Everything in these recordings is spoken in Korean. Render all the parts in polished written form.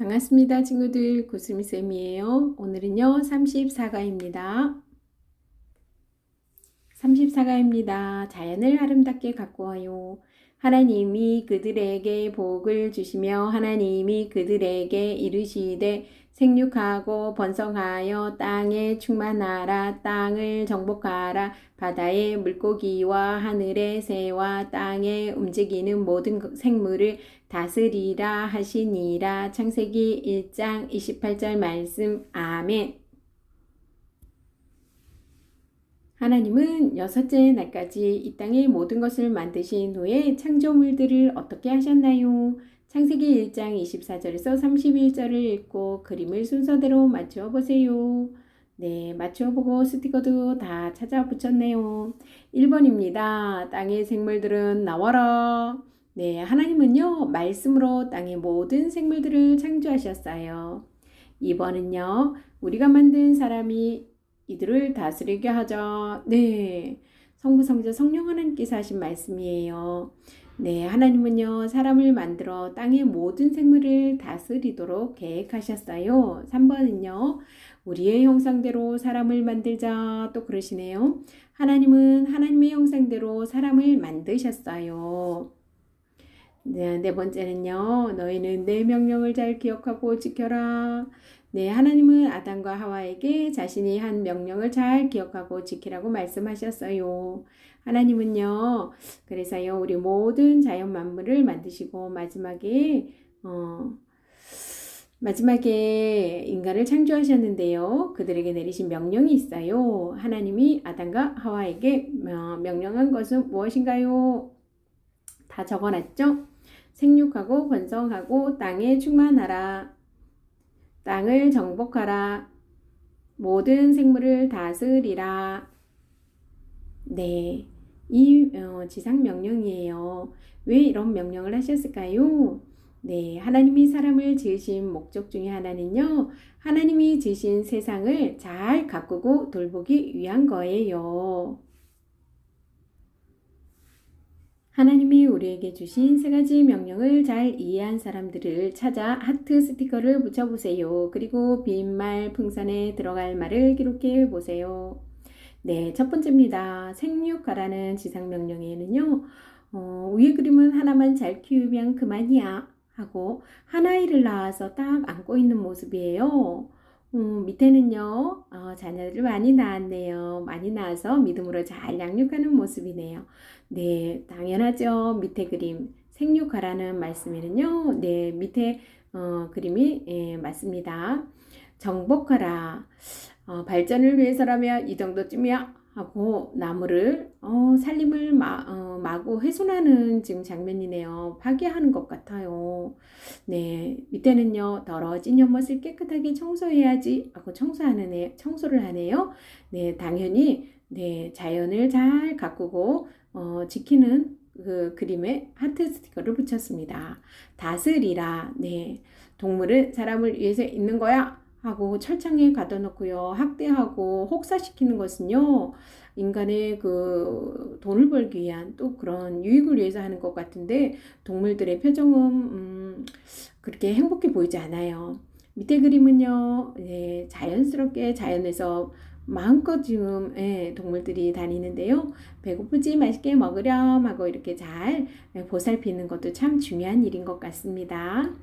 반갑습니다, 친구들. 구스미쌤이에요. 오늘은요, 34가입니다. 34가입니다. 자연을 아름답게 가꾸어요. 하나님이 그들에게 복을 주시며 하나님이 그들에게 이르시되 생육하고 번성하여 땅에 충만하라. 땅을 정복하라. 바다의 물고기와 하늘의 새와 땅에 움직이는 모든 생물을 다스리라 하시니라. 창세기 1장 28절 말씀. 아멘. 하나님은 여섯째 날까지 이 땅의 모든 것을 만드신 후에 창조물들을 어떻게 하셨나요? 창세기 1장 24절에서 31절을 읽고 그림을 순서대로 맞추어 보세요. 네, 맞추어 보고 스티커도 다 찾아 붙였네요. 1번입니다. 땅의 생물들은 나와라. 네, 하나님은요, 말씀으로 땅의 모든 생물들을 창조하셨어요. 2번은요, 우리가 만든 사람이 이들을 다스리게 하자. 네, 성부, 성자, 성령 하나님께서 하신 말씀이에요. 네, 하나님은요, 사람을 만들어 땅의 모든 생물을 다스리도록 계획하셨어요. 3번은요, 우리의 형상대로 사람을 만들자. 또 그러시네요. 하나님은 하나님의 형상대로 사람을 만드셨어요. 네 번째는요, 너희는 내 명령을 잘 기억하고 지켜라. 네, 하나님은 아담과 하와에게 자신이 한 명령을 잘 기억하고 지키라고 말씀하셨어요. 하나님은요, 그래서요, 우리 모든 자연 만물을 만드시고 마지막에 인간을 창조하셨는데요. 그들에게 내리신 명령이 있어요. 하나님이 아담과 하와에게 명령한 것은 무엇인가요? 다 적어놨죠? 생육하고 번성하고 땅에 충만하라. 땅을 정복하라. 모든 생물을 다스리라. 네, 이 지상 명령이에요. 왜 이런 명령을 하셨을까요? 네, 하나님이 사람을 지으신 목적 중에 하나는요, 하나님이 지으신 세상을 잘 가꾸고 돌보기 위한 거예요. 하나님이 우리에게 주신 세 가지 명령을 잘 이해한 사람들을 찾아 하트 스티커를 붙여보세요. 그리고 빈말 풍선에 들어갈 말을 기록해 보세요. 네, 첫 번째입니다. 생육하라는 지상 명령에는요, 위에 그림은 하나만 잘 키우면 그만이야 하고 한 아이를 낳아서 딱 안고 있는 모습이에요. 밑에는요, 자녀를 많이 낳았네요. 많이 낳아서 믿음으로 잘 양육하는 모습이네요. 네, 당연하죠. 밑에 그림 생육하라는 말씀에는요. 네, 밑에 그림이 맞습니다. 정복하라. 발전을 위해서라면 이 정도쯤이야 하고 나무를 살림을 마구 훼손하는 지금 장면이네요. 파괴하는 것 같아요. 네, 밑에는요. 더러워진 연못을 깨끗하게 청소해야지 하고 청소를 하네요. 네, 당연히 네, 자연을 잘 가꾸고 지키는 그 그림에 하트 스티커를 붙였습니다. 다스리라. 네, 동물은 사람을 위해서 있는 거야 하고 철창에 가둬놓고요. 학대하고 혹사시키는 것은요. 인간의 그 돈을 벌기 위한 또 그런 유익을 위해서 하는 것 같은데 동물들의 표정은 그렇게 행복해 보이지 않아요. 밑에 그림은요. 네, 자연스럽게 자연에서 마음껏 지금 동물들이 다니는데요. 배고프지 맛있게 먹으렴 하고 이렇게 잘 보살피는 것도 참 중요한 일인 것 같습니다.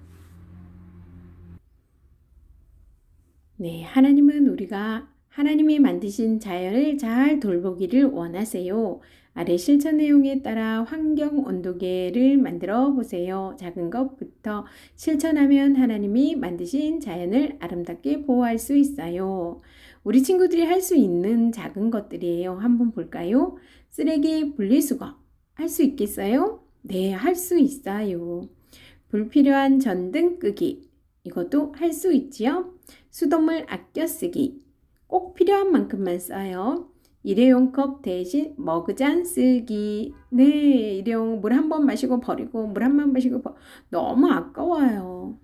네, 하나님은 우리가 하나님이 만드신 자연을 잘 돌보기를 원하세요. 아래 실천 내용에 따라 환경 온도계를 만들어 보세요. 작은 것부터 실천하면 하나님이 만드신 자연을 아름답게 보호할 수 있어요. 우리 친구들이 할 수 있는 작은 것들이에요. 한번 볼까요? 쓰레기 분리수거 할 수 있겠어요? 네, 할 수 있어요. 불필요한 전등 끄기 이것도 할 수 있지요? 수돗물 아껴 쓰기. 꼭 필요한 만큼만 써요. 일회용 컵 대신 머그잔 쓰기. 네, 일회용 물 한 번 마시고 버리고 물 한 번 마시고 너무 아까워요.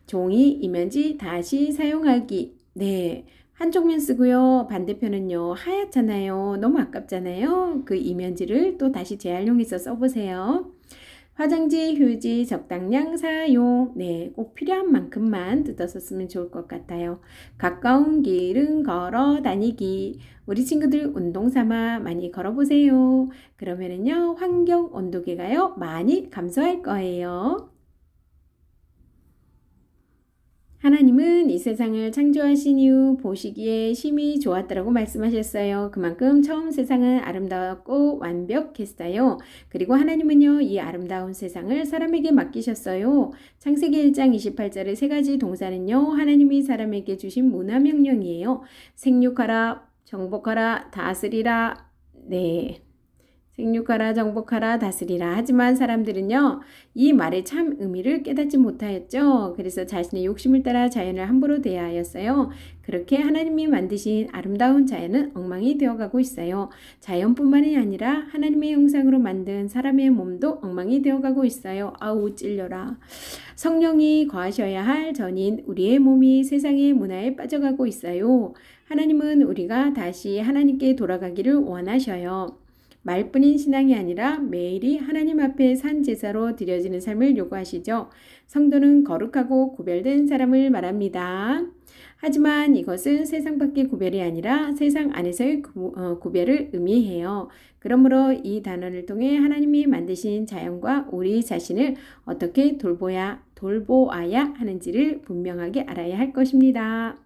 종이 이면지 다시 사용하기. 네, 한쪽면 쓰고요. 반대편은요. 하얗잖아요. 너무 아깝잖아요. 그 이면지를 또 다시 재활용해서 써보세요. 화장지, 휴지 적당량 사용. 네, 꼭 필요한 만큼만 뜯어서 쓰면 좋을 것 같아요. 가까운 길은 걸어 다니기. 우리 친구들 운동 삼아 많이 걸어보세요. 그러면은요, 환경 온도계가요, 많이 감소할 거예요. 하나님은 이 세상을 창조하신 이후 보시기에 심히 좋았더라고 말씀하셨어요. 그만큼 처음 세상은 아름다웠고 완벽했어요. 그리고 하나님은요, 이 아름다운 세상을 사람에게 맡기셨어요. 창세기 1장 28절의 세 가지 동사는요, 하나님이 사람에게 주신 문화명령이에요. 생육하라, 정복하라, 다스리라. 네. 생육하라, 정복하라, 다스리라. 하지만 사람들은요, 이 말의 참 의미를 깨닫지 못하였죠. 그래서 자신의 욕심을 따라 자연을 함부로 대하였어요. 그렇게 하나님이 만드신 아름다운 자연은 엉망이 되어가고 있어요. 자연뿐만이 아니라 하나님의 형상으로 만든 사람의 몸도 엉망이 되어가고 있어요. 아우 찔려라. 성령이 거하셔야 할 전인 우리의 몸이 세상의 문화에 빠져가고 있어요. 하나님은 우리가 다시 하나님께 돌아가기를 원하셔요. 말뿐인 신앙이 아니라 매일이 하나님 앞에 산 제사로 드려지는 삶을 요구하시죠. 성도는 거룩하고 구별된 사람을 말합니다. 하지만 이것은 세상 밖의 구별이 아니라 세상 안에서의 구별을 의미해요. 그러므로 이 단어를 통해 하나님이 만드신 자연과 우리 자신을 어떻게 돌보아야 하는지를 분명하게 알아야 할 것입니다.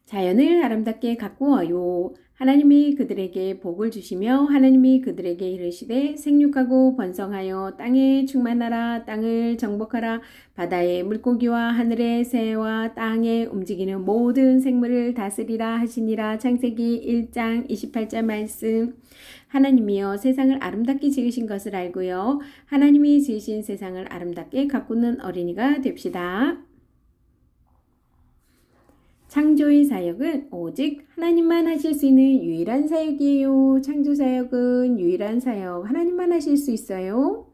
자연을 아름답게 가꾸어요. 하나님이 그들에게 복을 주시며 하나님이 그들에게 이르시되 생육하고 번성하여 땅에 충만하라. 땅을 정복하라. 바다의 물고기와 하늘의 새와 땅에 움직이는 모든 생물을 다스리라 하시니라. 창세기 1장 28절 말씀. 하나님이여 세상을 아름답게 지으신 것을 알고요. 하나님이 지으신 세상을 아름답게 가꾸는 어린이가 됩시다. 창조의 사역은 오직 하나님만 하실 수 있는 유일한 사역이에요. 창조 사역은 유일한 사역, 하나님만 하실 수 있어요.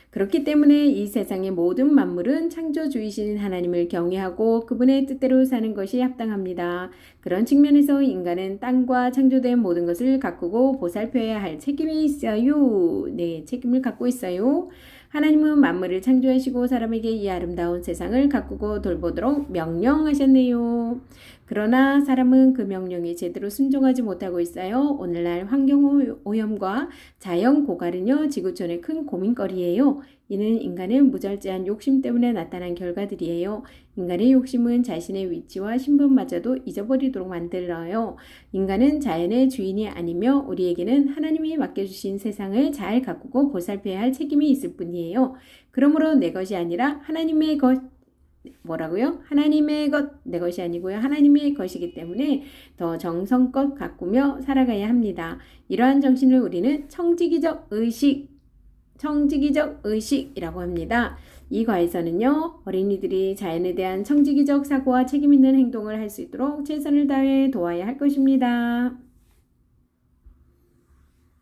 그렇기 때문에 이 세상의 모든 만물은 창조주이신 하나님을 경외하고 그분의 뜻대로 사는 것이 합당합니다. 그런 측면에서 인간은 땅과 창조된 모든 것을 가꾸고 보살펴야 할 책임이 있어요. 네, 책임을 갖고 있어요. 하나님은 만물을 창조하시고 사람에게 이 아름다운 세상을 가꾸고 돌보도록 명령하셨네요. 그러나 사람은 그 명령에 제대로 순종하지 못하고 있어요. 오늘날 환경오염과 자연 고갈은요, 지구촌의 큰 고민거리예요. 이는 인간의 무절제한 욕심 때문에 나타난 결과들이에요. 인간의 욕심은 자신의 위치와 신분마저도 잊어버리도록 만들어요. 인간은 자연의 주인이 아니며 우리에게는 하나님이 맡겨주신 세상을 잘 가꾸고 보살펴야 할 책임이 있을 뿐이에요. 그러므로 내 것이 아니라 하나님의 것, 하나님의 것, 내 것이 아니고요. 하나님의 것이기 때문에 더 정성껏 가꾸며 살아가야 합니다. 이러한 정신을 우리는 청지기적 의식이라고 합니다. 이 과에서는요, 어린이들이 자연에 대한 청지기적 사고와 책임 있는 행동을 할 수 있도록 최선을 다해 도와야 할 것입니다.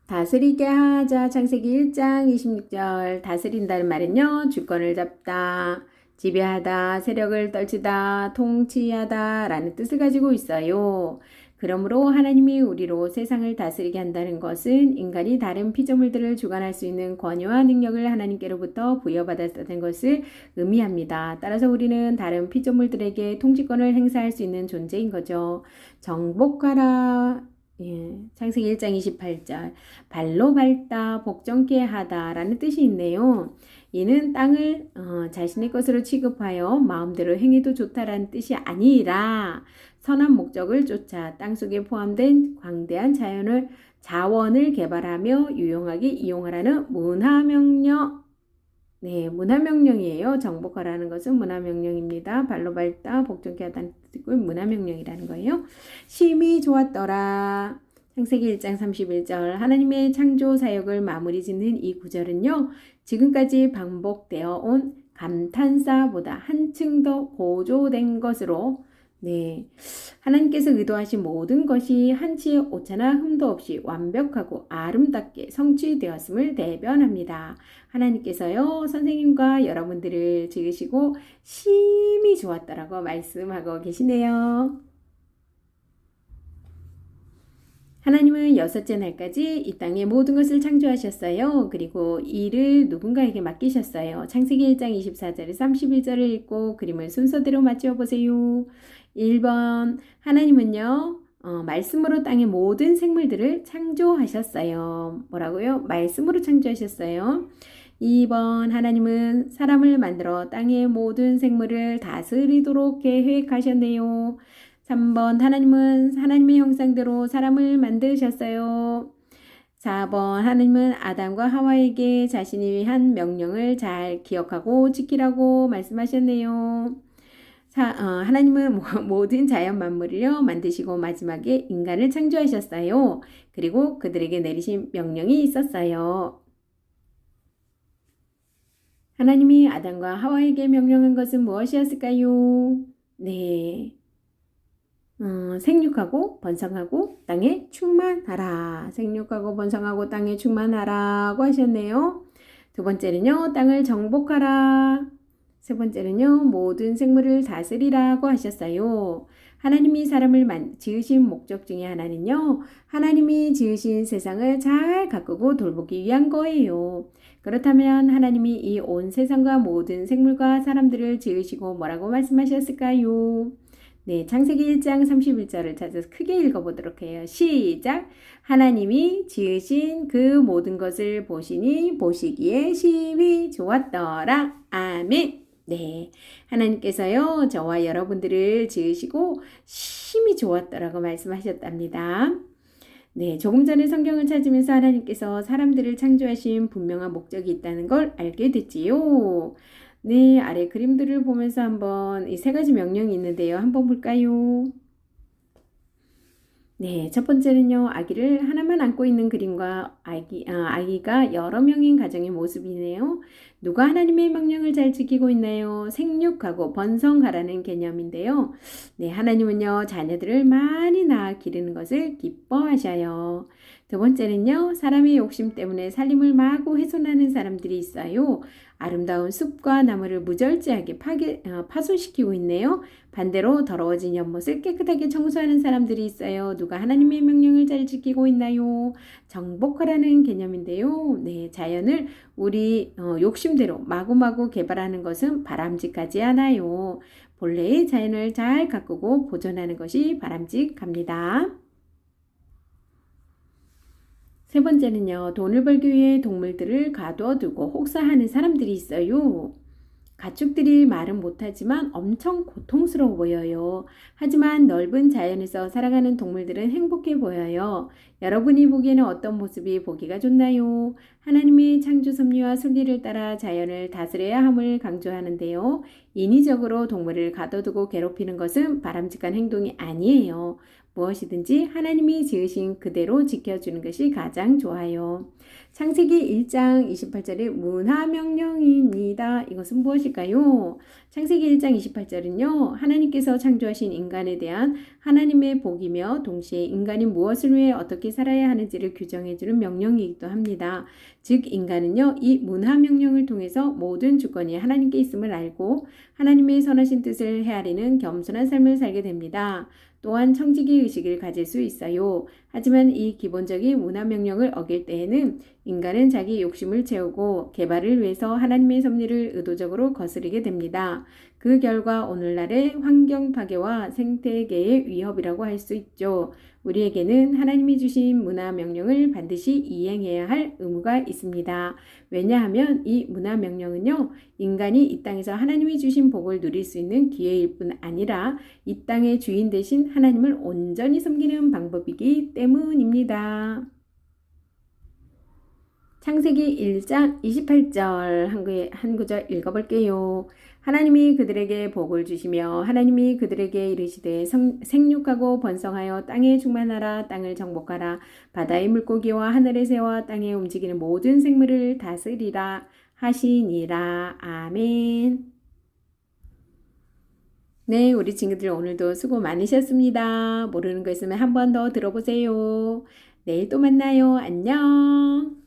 다스리게 하자. 창세기 1장 26절. 다스린다는 말은요, 주권을 잡다, 지배하다, 세력을 떨치다, 통치하다 라는 뜻을 가지고 있어요. 그러므로 하나님이 우리로 세상을 다스리게 한다는 것은 인간이 다른 피조물들을 주관할 수 있는 권위와 능력을 하나님께로부터 부여받았다는 것을 의미합니다. 따라서 우리는 다른 피조물들에게 통치권을 행사할 수 있는 존재인 거죠. 정복하라. 창세기 1장 28절. 발로 밟다, 복종케 하다 라는 뜻이 있네요. 이는 땅을 자신의 것으로 취급하여 마음대로 행해도 좋다라는 뜻이 아니라 선한 목적을 쫓아 땅속에 포함된 광대한 자원을 개발하며 유용하게 이용하라는 문화명령. 네, 문화명령이에요. 정복하라는 것은 문화명령입니다. 발로 밟다, 복종케 하다는 뜻이고 문화명령이라는 거예요. 심히 좋았더라. 창세기 1장 31절. 하나님의 창조 사역을 마무리 짓는 이 구절은요, 지금까지 반복되어 온 감탄사보다 한층 더 고조된 것으로, 네, 하나님께서 의도하신 모든 것이 한치의 오차나 흠도 없이 완벽하고 아름답게 성취되었음을 대변합니다. 하나님께서요, 선생님과 여러분들을 지으시고 심히 좋았다라고 말씀하고 계시네요. 하나님은 여섯째 날까지 이 땅의 모든 것을 창조하셨어요. 그리고 이를 누군가에게 맡기셨어요. 창세기 1장 24절에 31절을 읽고 그림을 순서대로 맞춰 보세요. 1번 하나님은요. 말씀으로 땅의 모든 생물들을 창조하셨어요. 뭐라고요? 말씀으로 창조하셨어요. 2번 하나님은 사람을 만들어 땅의 모든 생물을 다스리도록 계획하셨네요. 3번 하나님은 하나님의 형상대로 사람을 만드셨어요. 4번 하나님은 아담과 하와에게 자신이 한 명령을 잘 기억하고 지키라고 말씀하셨네요. 하나님은 모든 자연 만물을요 만드시고 마지막에 인간을 창조하셨어요. 그리고 그들에게 내리신 명령이 있었어요. 하나님이 아담과 하와에게 명령한 것은 무엇이었을까요? 네. 생육하고 번성하고 땅에 충만하라. 생육하고 번성하고 땅에 충만하라고 하셨네요. 두 번째는요, 땅을 정복하라. 세 번째는요, 모든 생물을 다스리라고 하셨어요. 하나님이 사람을 지으신 목적 중에 하나는요, 하나님이 지으신 세상을 잘 가꾸고 돌보기 위한 거예요. 그렇다면 하나님이 이 온 세상과 모든 생물과 사람들을 지으시고 뭐라고 말씀하셨을까요? 네, 창세기 1장 31절을 찾아서 크게 읽어보도록 해요. 시작! 하나님이 지으신 그 모든 것을 보시니 보시기에 심히 좋았더라. 아멘! 네, 하나님께서요, 저와 여러분들을 지으시고 심히 좋았더라고 말씀하셨답니다. 네, 조금 전에 성경을 찾으면서 하나님께서 사람들을 창조하신 분명한 목적이 있다는 걸 알게 됐지요. 네, 아래 그림들을 보면서 한번 이 세 가지 명령이 있는데요. 한번 볼까요? 네, 첫 번째는요. 아기를 하나만 안고 있는 그림과 아기가 여러 명인 가정의 모습이네요. 누가 하나님의 명령을 잘 지키고 있나요? 생육하고 번성하라는 개념인데요. 네, 하나님은요. 자녀들을 많이 낳아 기르는 것을 기뻐하셔요. 두 번째는요. 사람의 욕심 때문에 살림을 마구 훼손하는 사람들이 있어요. 아름다운 숲과 나무를 무절제하게 파손시키고 있네요. 반대로 더러워진 연못을 깨끗하게 청소하는 사람들이 있어요. 누가 하나님의 명령을 잘 지키고 있나요? 정복하라는 개념인데요. 네, 자연을 우리 욕심대로 마구마구 개발하는 것은 바람직하지 않아요. 본래의 자연을 잘 가꾸고 보존하는 것이 바람직합니다. 세 번째는요, 돈을 벌기 위해 동물들을 가둬두고 혹사하는 사람들이 있어요. 가축들이 말은 못하지만 엄청 고통스러워 보여요. 하지만 넓은 자연에서 살아가는 동물들은 행복해 보여요. 여러분이 보기에는 어떤 모습이 보기가 좋나요? 하나님의 창조 섭리와 순리를 따라 자연을 다스려야 함을 강조하는데요. 인위적으로 동물을 가둬두고 괴롭히는 것은 바람직한 행동이 아니에요. 무엇이든지 하나님이 지으신 그대로 지켜주는 것이 가장 좋아요. 창세기 1장 28절의 문화명령입니다. 이것은 무엇일까요? 창세기 1장 28절은요. 하나님께서 창조하신 인간에 대한 하나님의 복이며 동시에 인간이 무엇을 위해 어떻게 살아야 하는지를 규정해주는 명령이기도 합니다. 즉 인간은요. 이 문화명령을 통해서 모든 주권이 하나님께 있음을 알고 하나님의 선하신 뜻을 헤아리는 겸손한 삶을 살게 됩니다. 또한 청지기 의식을 가질 수 있어요. 하지만 이 기본적인 문화명령을 어길 때에는 인간은 자기 욕심을 채우고 개발을 위해서 하나님의 섭리를 의도적으로 거스르게 됩니다. 그 결과 오늘날의 환경 파괴와 생태계의 위협이라고 할 수 있죠. 우리에게는 하나님이 주신 문화명령을 반드시 이행해야 할 의무가 있습니다. 왜냐하면 이 문화명령은요, 인간이 이 땅에서 하나님이 주신 복을 누릴 수 있는 기회일 뿐 아니라 이 땅의 주인 되신 하나님을 온전히 섬기는 방법이기 때문입니다. 창세기 1장 28절 한 구절 읽어볼게요. 하나님이 그들에게 복을 주시며 하나님이 그들에게 이르시되 생육하고 번성하여 땅에 충만하라. 땅을 정복하라. 바다의 물고기와 하늘의 새와 땅에 움직이는 모든 생물을 다스리라 하시니라. 아멘. 네, 우리 친구들 오늘도 수고 많으셨습니다. 모르는 거 있으면 한 번 더 들어보세요. 내일 또 만나요. 안녕.